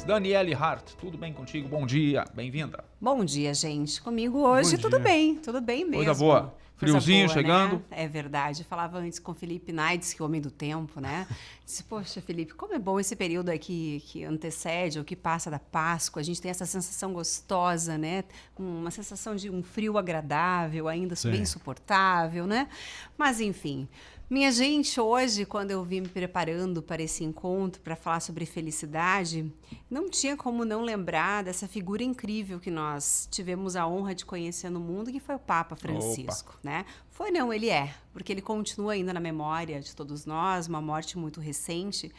Daniele Hart, tudo bem contigo? Bom dia, bem-vinda. Bom dia, gente. Comigo hoje tudo bem mesmo. Coisa boa. Friozinho boa, chegando. Né? É verdade. Eu falava antes com o Felipe Naides, que é o homem do tempo, né? Disse, poxa, Felipe, como é bom esse período aqui que antecede ou que passa da Páscoa. A gente tem essa sensação gostosa, né? Uma sensação de um frio agradável, ainda bem suportável, né? Mas, enfim... Minha gente, hoje, quando eu vim me preparando para esse encontro, para falar sobre felicidade, não tinha como não lembrar dessa figura incrível que nós tivemos a honra de conhecer no mundo, que foi o Papa Francisco, né? Foi não, ele é, porque ele continua ainda na memória de todos nós, uma morte muito recente,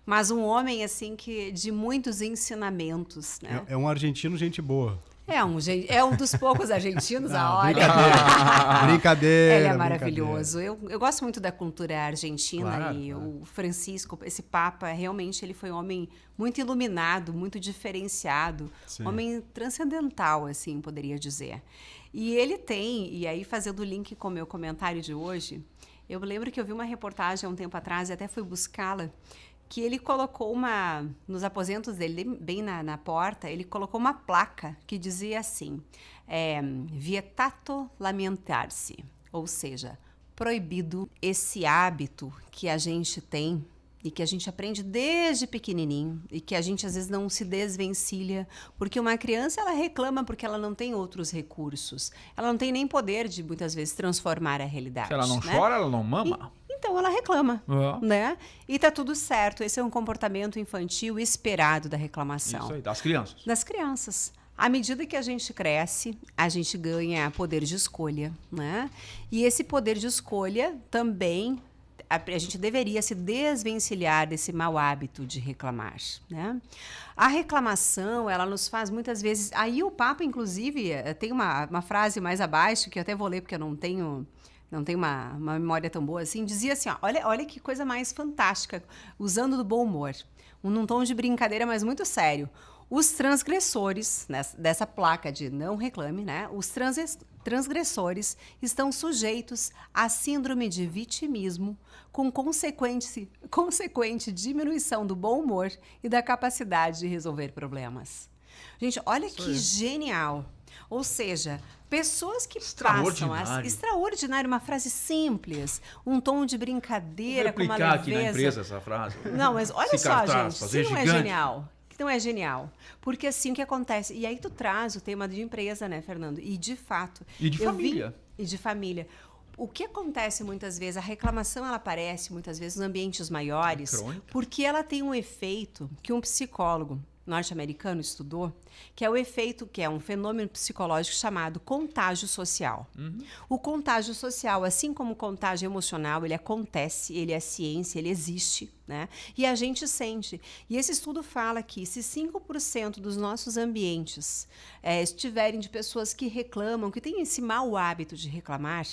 mas um homem, assim, que de muitos ensinamentos, né? É um argentino gente boa. É um dos poucos argentinos, olha. Brincadeira. Ele é maravilhoso. Eu gosto muito da cultura argentina, claro, o Francisco, esse Papa, realmente ele foi um homem muito iluminado, muito diferenciado, homem transcendental, assim, poderia dizer. E ele tem, e aí fazendo o link com o meu comentário de hoje, eu lembro que eu vi uma reportagem há um tempo atrás e até fui buscá-la, que ele colocou nos aposentos dele, bem na porta, ele colocou uma placa que dizia assim, vietato lamentar-se, ou seja, proibido esse hábito que a gente tem e que a gente aprende desde pequenininho e que a gente às vezes não se desvencilha, porque uma criança ela reclama porque ela não tem outros recursos, ela não tem nem poder de muitas vezes transformar a realidade. Se ela não chora, ela não mama. Então ela reclama, né? E tá tudo certo. Esse é um comportamento infantil esperado da reclamação. Isso aí, das crianças. Das crianças. À medida que a gente cresce, a gente ganha poder de escolha, né? E esse poder de escolha também a gente deveria se desvencilhar desse mau hábito de reclamar, né? A reclamação, ela nos faz muitas vezes... Aí o Papa, inclusive, tem uma frase mais abaixo, que eu até vou ler porque eu não tenho uma memória tão boa assim, dizia assim, ó, olha que coisa mais fantástica, usando do bom humor, num tom de brincadeira, mas muito sério. Os transgressores, dessa placa de não reclame, né? Os transgressores estão sujeitos à síndrome de vitimismo, com consequente diminuição do bom humor e da capacidade de resolver problemas. Gente, olha que genial! Ou seja, pessoas que passam... Extraordinário, uma frase simples, um tom de brincadeira, com uma leveza. Vou replicar aqui na empresa essa frase. Não, mas olha só, gente, se não é genial... Não é genial. Porque assim o que acontece... E aí tu traz o tema de empresa, né, Fernando? E de fato... E de família. E de família. O que acontece muitas vezes, a reclamação ela aparece muitas vezes em ambientes maiores, porque ela tem um efeito que um psicólogo norte-americano estudou, que é o efeito, que é um fenômeno psicológico chamado contágio social. O contágio social, assim como o contágio emocional, ele acontece, ele é ciência, ele existe, né? E a gente sente. E esse estudo fala que se 5% dos nossos ambientes estiverem de pessoas que reclamam, que têm esse mau hábito de reclamar.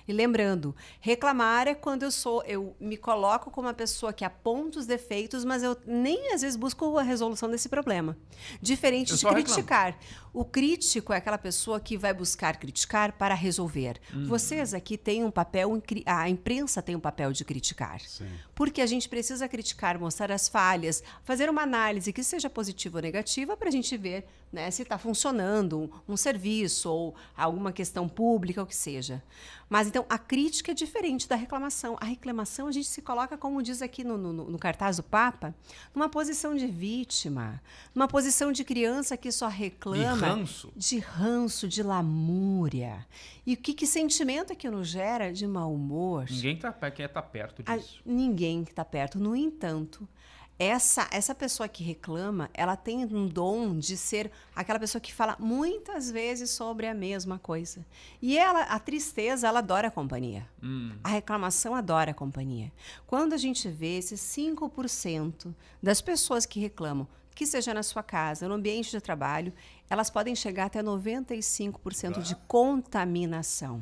E lembrando, reclamar é quando eu me coloco como uma pessoa que aponta os defeitos, mas eu nem às vezes busco a resolução desse problema. Diferente de criticar. O crítico é aquela pessoa que vai buscar criticar para resolver. Vocês aqui têm um papel, a imprensa tem um papel de criticar. Sim. Porque a gente precisa criticar, mostrar as falhas, fazer uma análise que seja positiva ou negativa para a gente ver, né, se está funcionando um serviço ou alguma questão pública, ou que seja. Mas, então, a crítica é diferente da reclamação. A reclamação, a gente se coloca, como diz aqui no cartaz do Papa, numa posição de vítima, numa posição de criança que só reclama... De ranço, de lamúria. E que sentimento aquilo gera de mau humor? Ninguém quer estar perto disso. Ninguém que está perto. No entanto... Essa pessoa que reclama, ela tem um dom de ser aquela pessoa que fala muitas vezes sobre a mesma coisa. E a tristeza, ela adora a companhia. A reclamação adora a companhia. Quando a gente vê esses 5% das pessoas que reclamam, que seja na sua casa, no ambiente de trabalho, elas podem chegar até 95% de contaminação.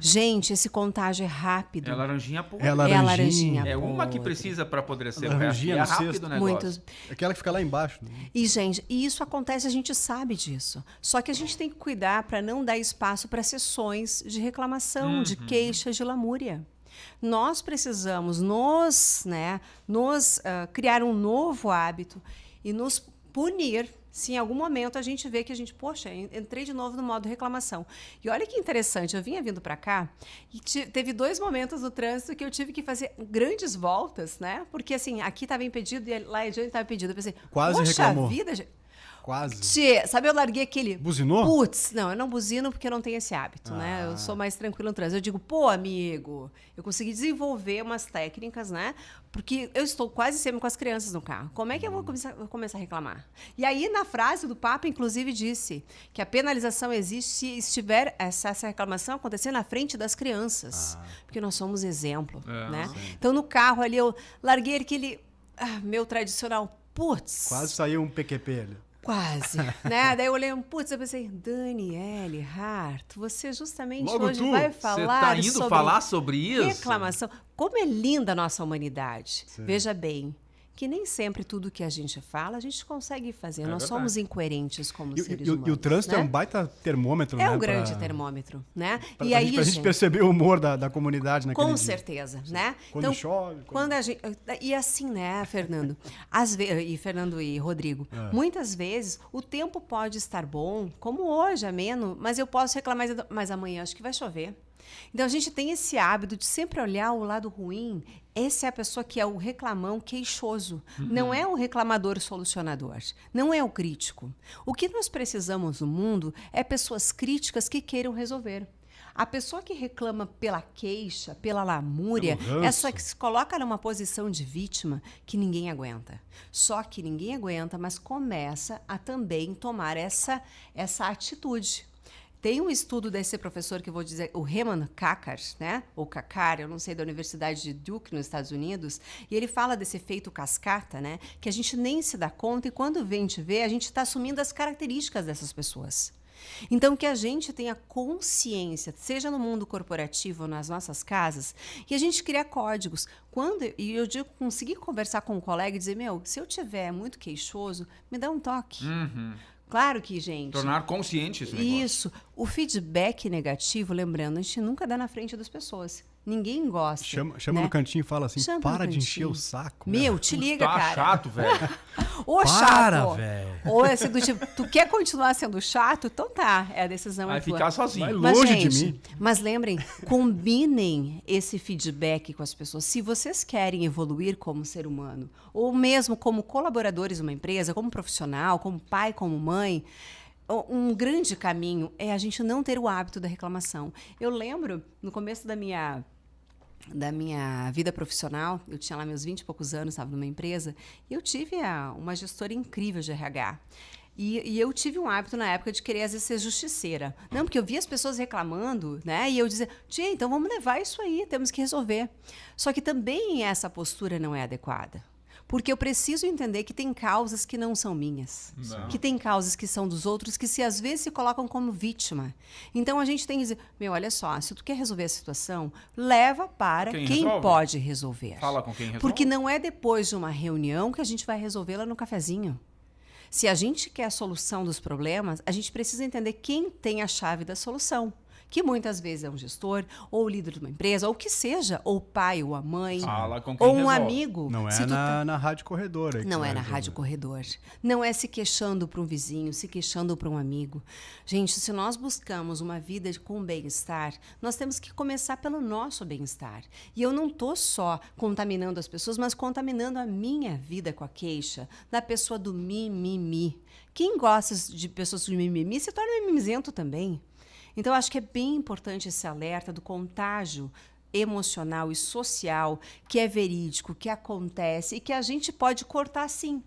Gente, esse contágio é rápido. É laranjinha podre. É laranjinha. É uma que precisa para apodrecer o resto. E é rápido o negócio. É aquela que fica lá embaixo. Né? E, gente, isso acontece, a gente sabe disso. Só que a gente tem que cuidar para não dar espaço para sessões de reclamação, de queixa, de lamúria. Nós precisamos criar um novo hábito e nos punir se em algum momento a gente vê que a gente, poxa, entrei de novo no modo reclamação. E olha que interessante, eu vinha vindo para cá e teve 2 momentos no trânsito que eu tive que fazer grandes voltas, né? Porque assim, aqui estava impedido e lá adiante estava impedido. Eu pensei, quase poxa reclamou. Vida, Quase. sabe, eu larguei aquele... Buzinou? Putz, não, eu não buzino porque eu não tenho esse hábito, né? Eu sou mais tranquila no trânsito. Eu digo, pô, amigo, eu consegui desenvolver umas técnicas, né? Porque eu estou quase sempre com as crianças no carro. Como é que eu vou começar a reclamar? E aí, na frase do Papa, inclusive, disse que a penalização existe se estiver essa reclamação acontecer na frente das crianças. Porque nós somos exemplo, né? Sim. Então, no carro ali, eu larguei aquele meu tradicional, putz. Quase saiu um PQP ali. Quase, né? Daí eu olhei, putz, eu pensei, Daniele Hart, você justamente Logo hoje tu? vai falar Você tá indo falar sobre isso? Reclamação. Como é linda a nossa humanidade. Sim. Veja bem, que nem sempre tudo que a gente fala, a gente consegue fazer. Nós somos incoerentes como seres humanos. E o trânsito né? é um baita termômetro, né? É um grande termômetro, né? E aí, pra gente perceber o humor da comunidade naquele dia. Com certeza, né? Quando então, chove. Quando a gente, e assim, né, Fernando? E Fernando e Rodrigo, muitas vezes o tempo pode estar bom, como hoje, ameno, mas eu posso reclamar, mas amanhã acho que vai chover. Então, a gente tem esse hábito de sempre olhar o lado ruim. Essa é a pessoa que é o reclamão queixoso. Não é o reclamador solucionador. Não é o crítico. O que nós precisamos no mundo é pessoas críticas que queiram resolver. A pessoa que reclama pela queixa, pela lamúria, essa que se coloca numa posição de vítima que ninguém aguenta. Só que ninguém aguenta, mas começa a também tomar essa atitude. Tem um estudo desse professor que eu vou dizer, o Herman Kakar, né? Ou Kakar, eu não sei, da Universidade de Duke, nos Estados Unidos, e ele fala desse efeito cascata, né? Que a gente nem se dá conta e quando vem te ver, a gente está assumindo as características dessas pessoas. Então, que a gente tenha consciência, seja no mundo corporativo ou nas nossas casas, e a gente cria códigos. E eu digo, conseguir conversar com um colega e dizer, se eu tiver muito queixoso, me dá um toque. Claro que, gente... Tornar consciente esse negócio. Isso. O feedback negativo, lembrando, a gente nunca dá na frente das pessoas. Ninguém gosta. Chama né? no cantinho e fala assim, para de encher o saco. Te liga, tá cara. Chato, velho. Ou para, chato. velho. Ou é assim, do tipo, tu quer continuar sendo chato? Então tá, a decisão Vai é tua. ficar sozinho. Vai longe de mim. Mas lembrem, combinem esse feedback com as pessoas. Se vocês querem evoluir como ser humano, ou mesmo como colaboradores de uma empresa, como profissional, como pai, como mãe, um grande caminho é a gente não ter o hábito da reclamação. Eu lembro, no começo da minha vida profissional, eu tinha lá meus 20 e poucos anos, estava numa empresa, e eu tive uma gestora incrível de RH. E eu tive um hábito na época de querer, às vezes, ser justiceira. Não, porque eu via as pessoas reclamando, né? E eu dizia, tia, então vamos levar isso aí, temos que resolver. Só que também essa postura não é adequada. Porque eu preciso entender que tem causas que não são minhas. Não. Que tem causas que são dos outros, que às vezes se colocam como vítima. Então, a gente tem que dizer, olha só, se tu quer resolver a situação, leva para quem pode resolver. Fala com quem resolve. Porque não é depois de uma reunião que a gente vai resolvê-la no cafezinho. Se a gente quer a solução dos problemas, a gente precisa entender quem tem a chave da solução. Que muitas vezes é um gestor, ou o líder de uma empresa, ou o que seja, ou o pai, ou a mãe, fala com quem ou um resolve. Amigo. Não é na rádio corredor. Não é na rádio corredor. Não é se queixando para um vizinho, se queixando para um amigo. Gente, se nós buscamos uma vida com bem-estar, nós temos que começar pelo nosso bem-estar. E eu não estou só contaminando as pessoas, mas contaminando a minha vida com a queixa da pessoa do mimimi. Quem gosta de pessoas de mimimi se torna mimizento também. Então, acho que é bem importante esse alerta do contágio emocional e social, que é verídico, que acontece e que a gente pode cortar sim.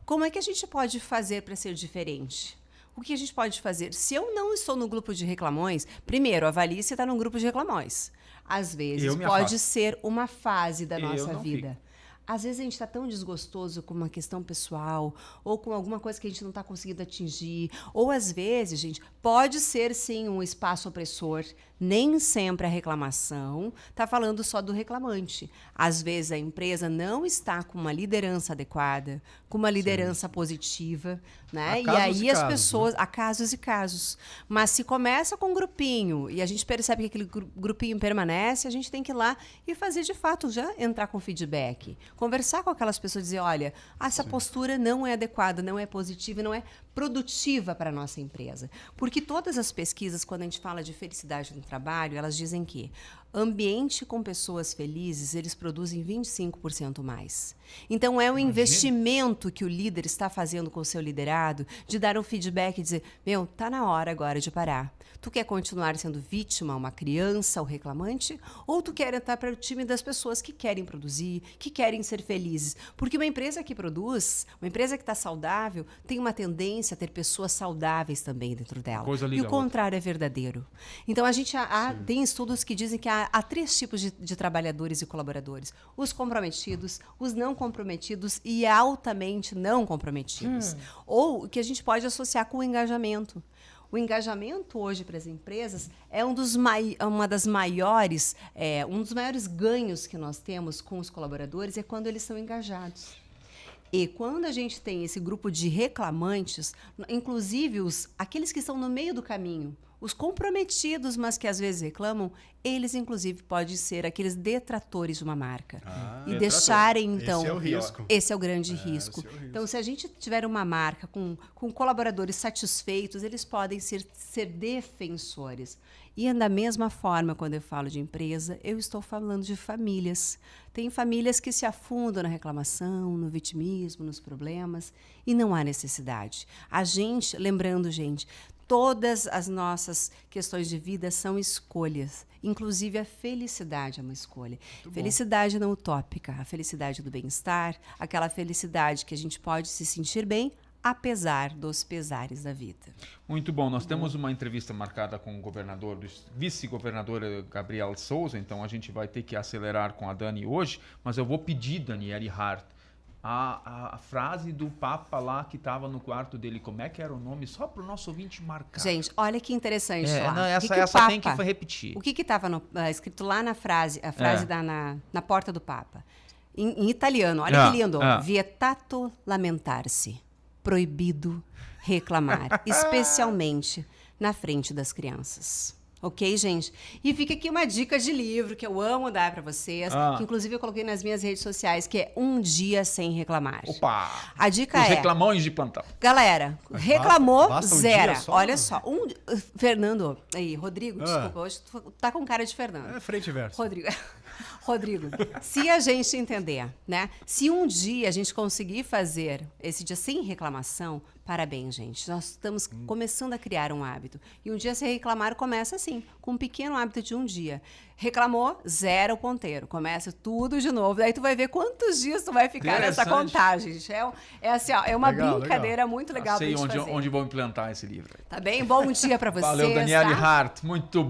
Como é que a gente pode fazer para ser diferente? O que a gente pode fazer? Se eu não estou no grupo de reclamões, primeiro, avalie se está no grupo de reclamões. Às vezes, pode ser uma fase da nossa vida. Às vezes a gente está tão desgostoso com uma questão pessoal ou com alguma coisa que a gente não está conseguindo atingir. Ou às vezes, gente, pode ser sim um espaço opressor. Nem sempre a reclamação está falando só do reclamante. Às vezes a empresa não está com uma liderança adequada, com uma liderança positiva, né? E aí as pessoas... Há casos e casos. Mas se começa com um grupinho e a gente percebe que aquele grupinho permanece, a gente tem que ir lá e fazer de fato já entrar com feedback. conversar com aquelas pessoas e dizer, olha, essa postura não é adequada, não é positiva, não é produtiva para a nossa empresa. Porque todas as pesquisas, quando a gente fala de felicidade no trabalho, elas dizem que ambiente com pessoas felizes, eles produzem 25% mais. Então, é o investimento que o líder está fazendo com o seu liderado de dar um feedback e dizer, tá na hora agora de parar. Tu quer continuar sendo vítima, uma criança, o reclamante? Ou tu quer entrar para o time das pessoas que querem produzir, que querem ser felizes? Porque uma empresa que produz, uma empresa que está saudável, tem uma tendência a ter pessoas saudáveis também dentro dela. E o contrário é verdadeiro. Então, a gente tem estudos que dizem que há 3 tipos de trabalhadores e colaboradores. Os comprometidos, os não comprometidos e altamente não comprometidos. Ou o que a gente pode associar com o engajamento. O engajamento hoje para as empresas é um dos maiores ganhos que nós temos com os colaboradores é quando eles são engajados. E quando a gente tem esse grupo de reclamantes, inclusive aqueles que estão no meio do caminho, os comprometidos, mas que às vezes reclamam, eles, inclusive, podem ser aqueles detratores de uma marca. E deixarem, então... Esse é o risco. Esse é o grande risco. Então, se a gente tiver uma marca com colaboradores satisfeitos, eles podem ser defensores. E da mesma forma, quando eu falo de empresa, eu estou falando de famílias. Tem famílias que se afundam na reclamação, no vitimismo, nos problemas, e não há necessidade. Lembrando, gente, todas as nossas questões de vida são escolhas. Inclusive, a felicidade é uma escolha. Felicidade não utópica, a felicidade do bem-estar, aquela felicidade que a gente pode se sentir bem, apesar dos pesares da vida. Muito bom. Nós temos uma entrevista marcada com o vice-governador Gabriel Souza, então a gente vai ter que acelerar com a Dani hoje, mas eu vou pedir, Daniele Hart, a frase do Papa lá que estava no quarto dele, como é que era o nome? Só para o nosso ouvinte marcar. Gente, olha que interessante lá. Não, essa Papa, tem que repetir. O que estava escrito lá na frase, na porta do Papa? Em italiano, olha que lindo. Vietato lamentar-se. Proibido reclamar, especialmente na frente das crianças. Ok, gente? E fica aqui uma dica de livro que eu amo dar para vocês, que inclusive eu coloquei nas minhas redes sociais, que é Um Dia Sem Reclamar. Opa! A dica Os reclamões de plantão. Galera, reclamou, basta um zera. dia só, olha só. Fernando, Rodrigo, desculpa, hoje tu tá com cara de Fernando. É frente e verso. Rodrigo, se a gente entender, né? Se um dia a gente conseguir fazer esse dia sem reclamação, parabéns, gente. Nós estamos começando a criar um hábito. E um dia sem reclamar começa assim, com um pequeno hábito de um dia. Reclamou, zera o ponteiro. Começa tudo de novo. Daí tu vai ver quantos dias tu vai ficar nessa contagem. É uma brincadeira muito legal pra gente fazer. Onde vou implantar esse livro. Tá bem? Bom dia pra você. Valeu, Daniele Hart. Muito